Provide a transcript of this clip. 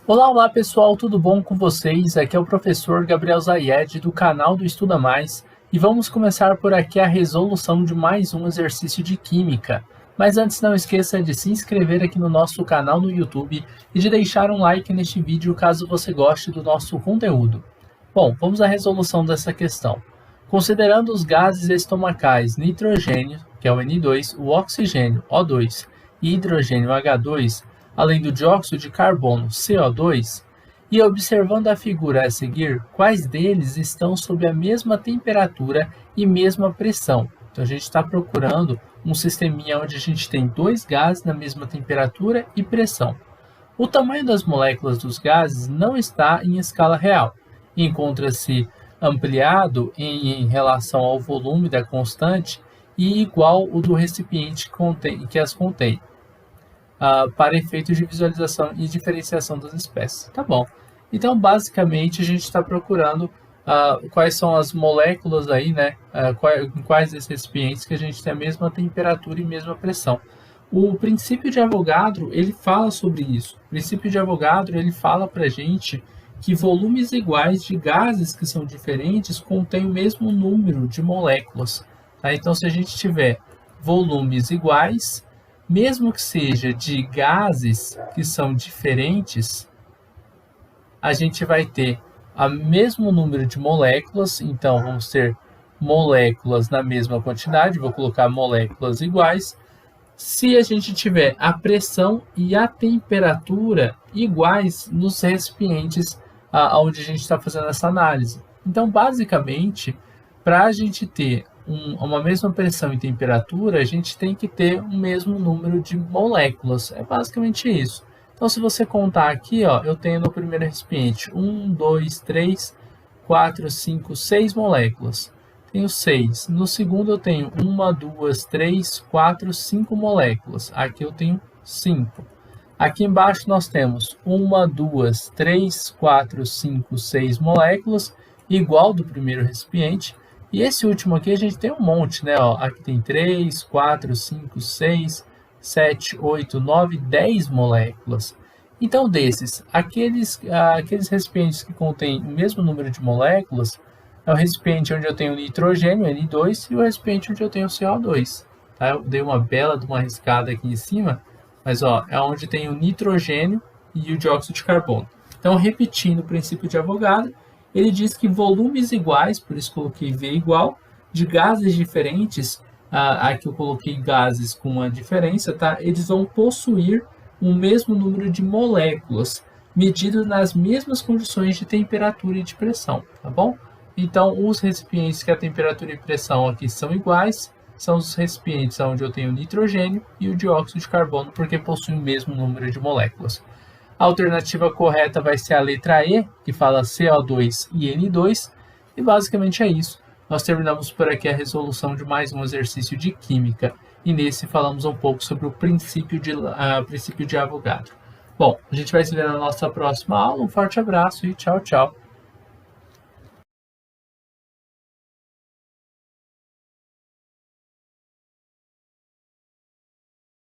Olá pessoal, tudo bom com vocês? Aqui é o professor Gabriel Zayed do canal do Estuda Mais e vamos começar por aqui a resolução de mais um exercício de Química. Mas antes não esqueça de se inscrever aqui no nosso canal no YouTube e de deixar um like neste vídeo caso você goste do nosso conteúdo. Bom, vamos à resolução dessa questão. Considerando os gases estomacais nitrogênio, que é o N2, o oxigênio, O2, e hidrogênio, H2, além do dióxido de carbono, CO2, e observando a figura a seguir, quais deles estão sob a mesma temperatura e mesma pressão. Então a gente está procurando um sisteminha onde a gente tem dois gases na mesma temperatura e pressão. O tamanho das moléculas dos gases não está em escala real. Encontra-se ampliado em relação ao volume da constante e igual o do recipiente que as contém, para efeitos de visualização e diferenciação das espécies. Tá bom. Então, basicamente, a gente está procurando quais são as moléculas aí, né? Em quais desses recipientes que a gente tem a mesma temperatura e mesma pressão. O princípio de Avogadro, ele fala sobre isso. O princípio de Avogadro, ele fala para a gente que volumes iguais de gases que são diferentes contêm o mesmo número de moléculas. Tá? Então, se a gente tiver volumes iguais, mesmo que seja de gases que são diferentes, a gente vai ter o mesmo número de moléculas, então vamos ter moléculas na mesma quantidade, vou colocar moléculas iguais, se a gente tiver a pressão e a temperatura iguais nos recipientes onde a gente está fazendo essa análise. Então, basicamente, para a gente ter uma mesma pressão e temperatura, a gente tem que ter o mesmo número de moléculas. É basicamente isso. Então, se você contar aqui, ó, eu tenho no primeiro recipiente 1, 2, 3, 4, 5, 6 moléculas. Tenho 6. No segundo eu tenho 1, 2, 3, 4, 5 moléculas. Aqui eu tenho 5. Aqui embaixo nós temos 1, 2, 3, 4, 5, 6 moléculas, igual do primeiro recipiente. E esse último aqui a gente tem um monte, né? Ó, aqui tem 3, 4, 5, 6, 7, 8, 9, 10 moléculas. Então, desses, aqueles recipientes que contêm o mesmo número de moléculas é o recipiente onde eu tenho nitrogênio, N2, e o recipiente onde eu tenho CO2. Tá? Eu dei uma bela de uma riscada aqui em cima, mas ó, é onde tem o nitrogênio e o dióxido de carbono. Então, repetindo o princípio de Avogadro, ele diz que volumes iguais, por isso coloquei V igual, de gases diferentes, aqui eu coloquei gases com uma diferença, tá? Eles vão possuir o mesmo número de moléculas, medido nas mesmas condições de temperatura e de pressão, tá bom? Então, os recipientes que a temperatura e pressão aqui são iguais, são os recipientes onde eu tenho nitrogênio e o dióxido de carbono, porque possuem o mesmo número de moléculas. A alternativa correta vai ser a letra E, que fala CO2 e N2, e basicamente é isso. Nós terminamos por aqui a resolução de mais um exercício de Química, e nesse falamos um pouco sobre o princípio de Avogadro. Bom, a gente vai se ver na nossa próxima aula, um forte abraço e tchau, tchau!